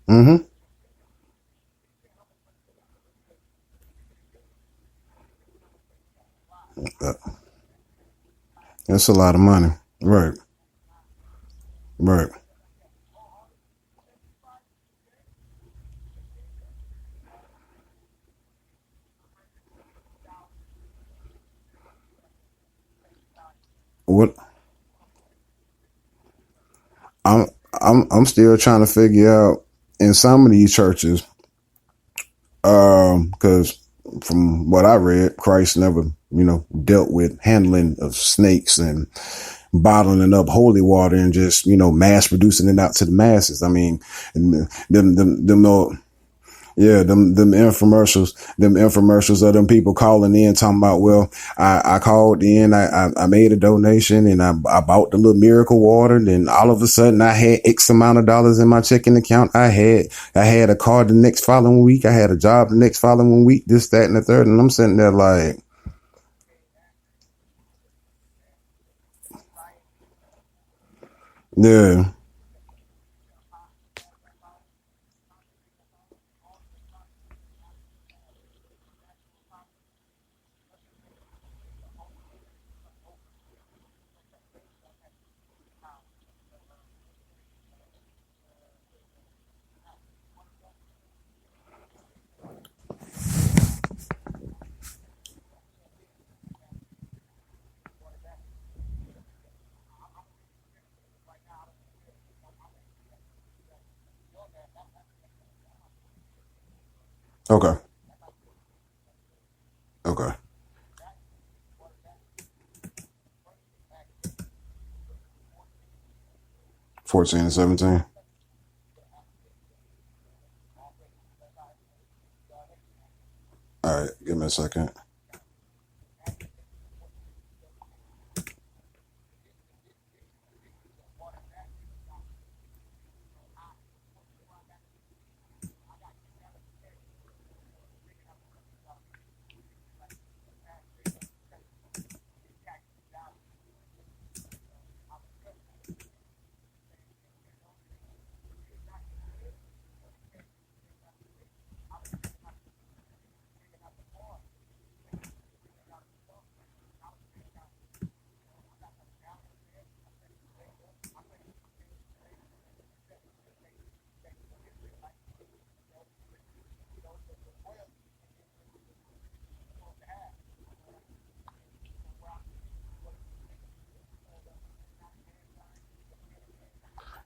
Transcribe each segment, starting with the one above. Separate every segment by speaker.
Speaker 1: Mm-hmm. That's a lot of money. Right. Right. What I'm I'm still trying to figure out in some of these churches, because from what I read, Christ never, dealt with handling of snakes and bottling up holy water and just, mass producing it out to the masses. I mean, and them no, yeah, them infomercials of them people calling in talking about, well, I called in, I made a donation and I bought the little miracle water. And then all of a sudden I had X amount of dollars in my checking account. I had a car the next following week. I had a job the next following week, this, that, and the third. And I'm sitting there like, yeah, okay, okay. 14 and 17. All right, give me a second.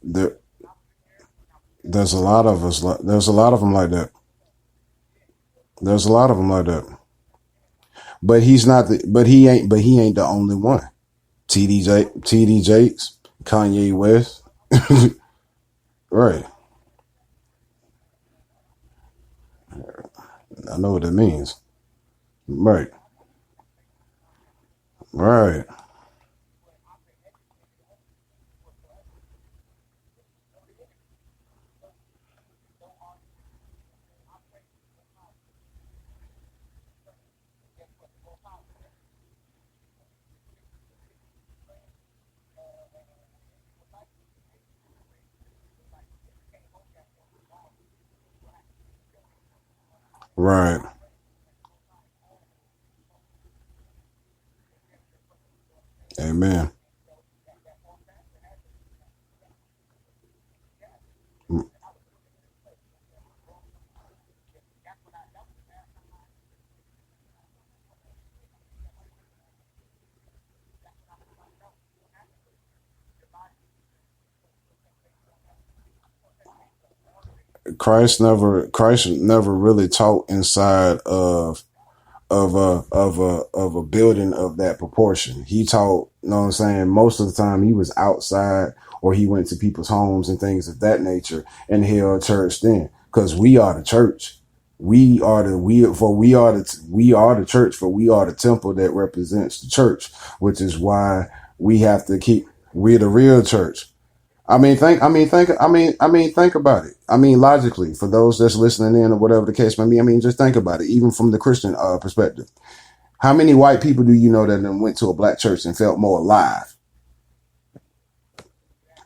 Speaker 1: There, there's a lot of us. There's a lot of them like that. There's a lot of them like that. But he's not the. But he ain't the only one. TD Jakes, Kanye West. Right. I know what it means. Right. Right. Right. Amen. Christ never really taught inside of a building of that proportion. He taught, you know what I'm saying, most of the time he was outside or he went to people's homes and things of that nature and held church then. Because we are the church. We are the church, for we are the temple that represents the church, which is why we have to keep we're the real church. Think about it. I mean, logically, for those that's listening in or whatever the case may be, I mean, just think about it, even from the Christian perspective. How many white people do you know that went to a black church and felt more alive?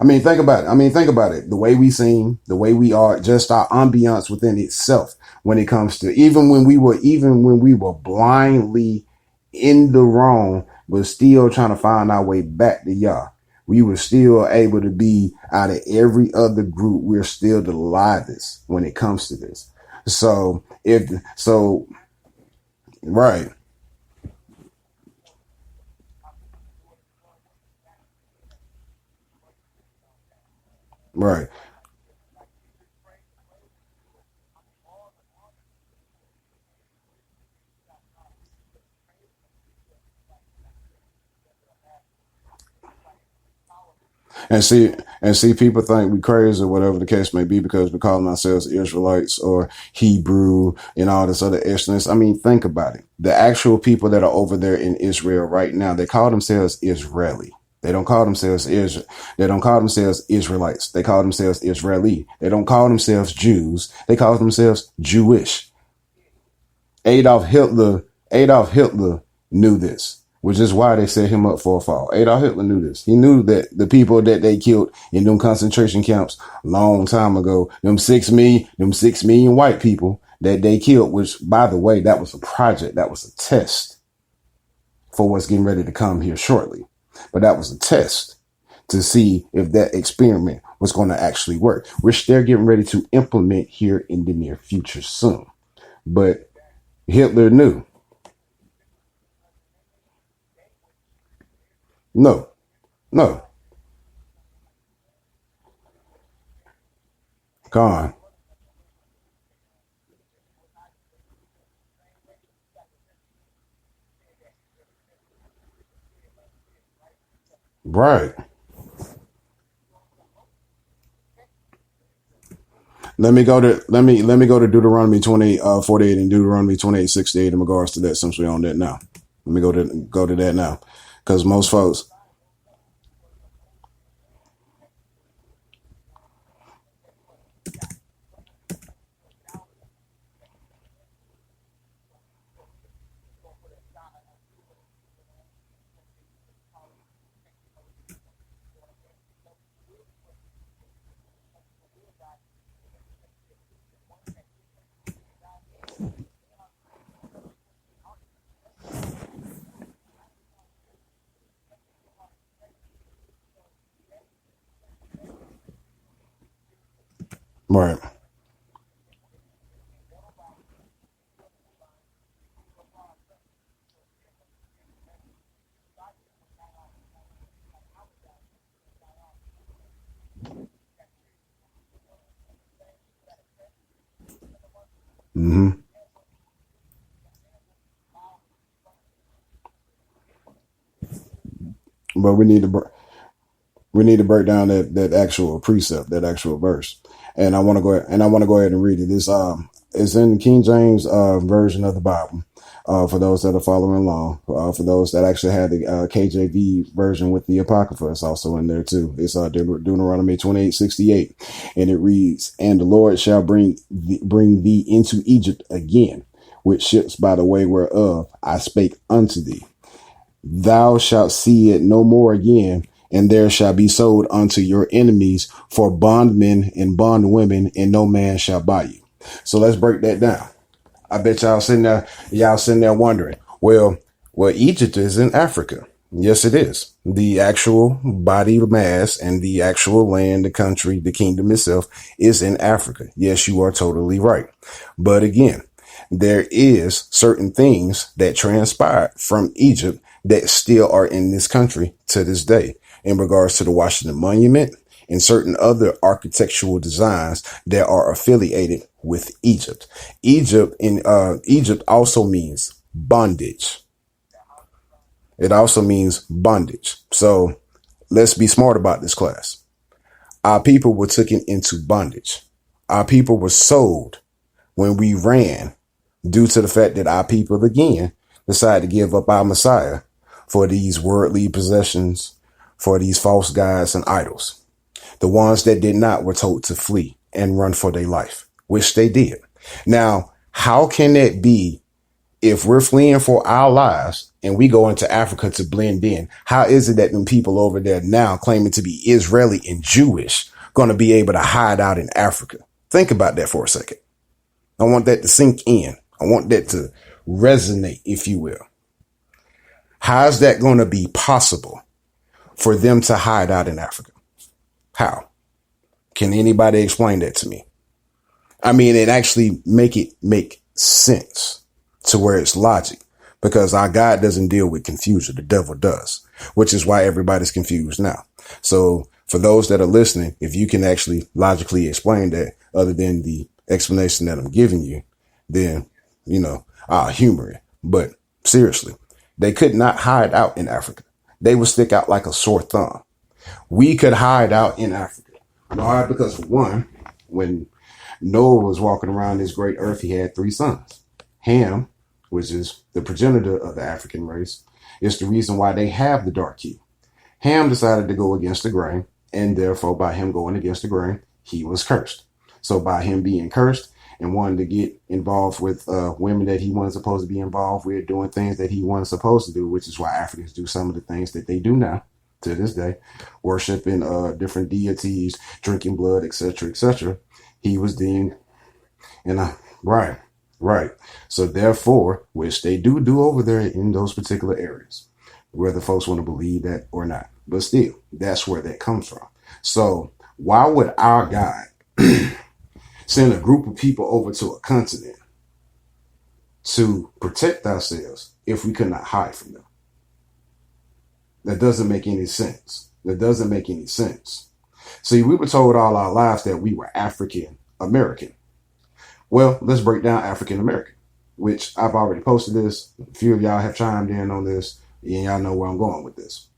Speaker 1: I mean, think about it. I mean, think about it. The way we sing, the way we are, just our ambiance within itself. When it comes to even when we were blindly in the wrong, but still trying to find our way back to Yah. We were still able to be out of every other group. We're still the livest when it comes to this. So if so, right, right. And see, people think we crazy or whatever the case may be because we're calling ourselves Israelites or Hebrew and all this other extraness. I mean, think about it. The actual people that are over there in Israel right now, they call themselves Israeli. They don't call themselves Israel. They don't call themselves Israelites. They call themselves Israeli. They don't call themselves Jews. They call themselves Jewish. Adolf Hitler knew this, which is why they set him up for a fall. Adolf Hitler knew this. He knew that the people that they killed in them concentration camps long time ago, them 6 million white people that they killed, which by the way, that was a project. That was a test for what's getting ready to come here shortly. But that was a test to see if that experiment was going to actually work, which they're getting ready to implement here in the near future soon. But Hitler knew. No, no, gone. Right. Let me go to Deuteronomy 48 and Deuteronomy 28:68 in regards to that since we're on that now. Let me go to that now. Because most folks, right. Hmm. But we need to break down that actual precept, that actual verse. And I want to go ahead and read it. It's in the King James version of the Bible. For those that are following along, for those that actually had the KJV version with the Apocrypha, it's also in there too. It's Deuteronomy 28:68, and it reads, "And the Lord shall bring thee into Egypt again, with ships by the way whereof I spake unto thee. Thou shalt see it no more again, and there shall be sold unto your enemies for bondmen and bondwomen, and no man shall buy you." So let's break that down. I bet y'all sitting there wondering, well, Egypt is in Africa. Yes, it is. The actual body mass and the actual land, the country, the kingdom itself is in Africa. Yes, you are totally right. But again, there is certain things that transpired from Egypt that still are in this country to this day in regards to the Washington Monument and certain other architectural designs that are affiliated with Egypt. Egypt also means bondage. It also means bondage. So let's be smart about this, class. Our people were taken into bondage. Our people were sold when we ran due to the fact that our people again decided to give up our Messiah for these worldly possessions, for these false gods and idols. The ones that did not were told to flee and run for their life, which they did. Now, how can that be If we're fleeing for our lives and we go into Africa to blend in, how is it that them people over there now claiming to be Israeli and Jewish going to be able to hide out in Africa? Think about that for a second. I want that to sink in. I want that to resonate, if you will. How is that going to be possible for them to hide out in Africa? How? Can anybody explain that to me? I mean, it actually make sense to where it's logic, because our God doesn't deal with confusion. The devil does, which is why everybody's confused now. So for those that are listening, if you can actually logically explain that other than the explanation that I'm giving you, then, I'll humor it. But seriously, they could not hide out in Africa. They would stick out like a sore thumb. We could hide out in Africa. Why? Because for one, when Noah was walking around this great earth, he had 3 sons. Ham, which is the progenitor of the African race, is the reason why they have the dark hue. Ham decided to go against the grain, and therefore by him going against the grain, he was cursed. So by him being cursed and wanting to get involved with women that he wasn't supposed to be involved with, doing things that he wasn't supposed to do, which is why Africans do some of the things that they do now to this day, worshiping different deities, drinking blood, etc., etc. He was deemed, right. So therefore, which they do over there in those particular areas, whether folks want to believe that or not, but still, that's where that comes from. So why would our God send a group of people over to a continent to protect ourselves if we could not hide from them? That doesn't make any sense. See, we were told all our lives that we were African American. Well, let's break down African American, which I've already posted this. A few of y'all have chimed in on this, and y'all know where I'm going with this.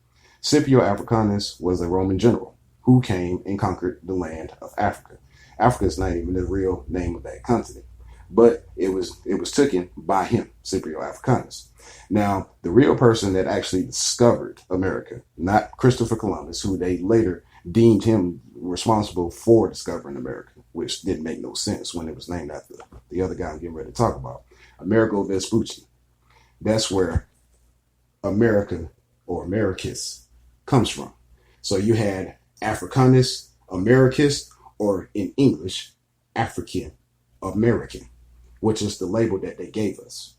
Speaker 1: Scipio Africanus was a Roman general who came and conquered the land of Africa. Africa is not even the real name of that continent, but it was taken by him, Scipio Africanus. Now, the real person that actually discovered America, not Christopher Columbus, who they later deemed him responsible for discovering America, which didn't make no sense when it was named after the other guy I'm getting ready to talk about, Amerigo Vespucci. That's where America or Americus comes from. So you had Africanus, Americus, or in English, African American, which is the label that they gave us.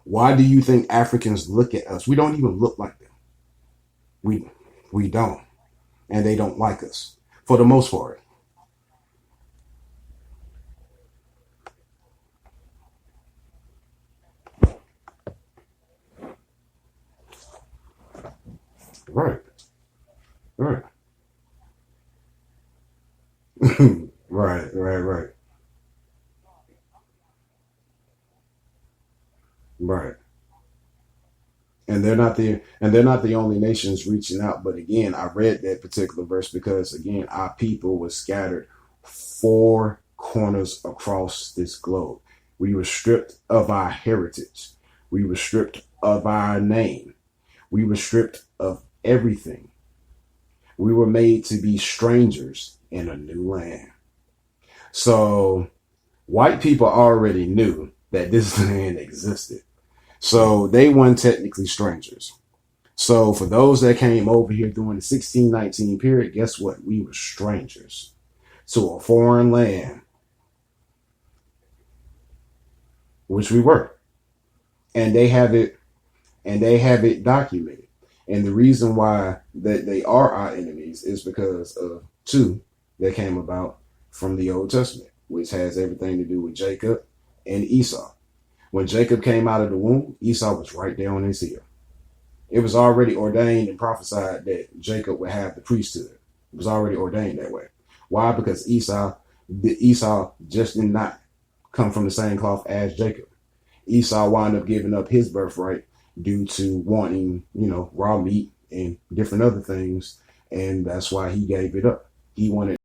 Speaker 1: Why do you think Africans look at us? We don't even look like them. We don't. And they don't like us for the most part. Right. Right. Right. Right. And they're not the only nations reaching out. But again, I read that particular verse because again, our people were scattered 4 corners across this globe. We were stripped of our heritage. We were stripped of our name. We were stripped of everything. We were made to be strangers in a new land. So white people already knew that this land existed. So they weren't technically strangers. So for those that came over here during the 1619 period, guess what? We were strangers to a foreign land, which we were. And they have it documented. And the reason why that they are our enemies is because of 2 that came about from the Old Testament, which has everything to do with Jacob and Esau. When Jacob came out of the womb, Esau was right there on his heel. It was already ordained and prophesied that Jacob would have the priesthood. It was already ordained that way. Why? Because Esau just did not come from the same cloth as Jacob. Esau wound up giving up his birthright due to wanting, raw meat and different other things. And that's why he gave it up. He wanted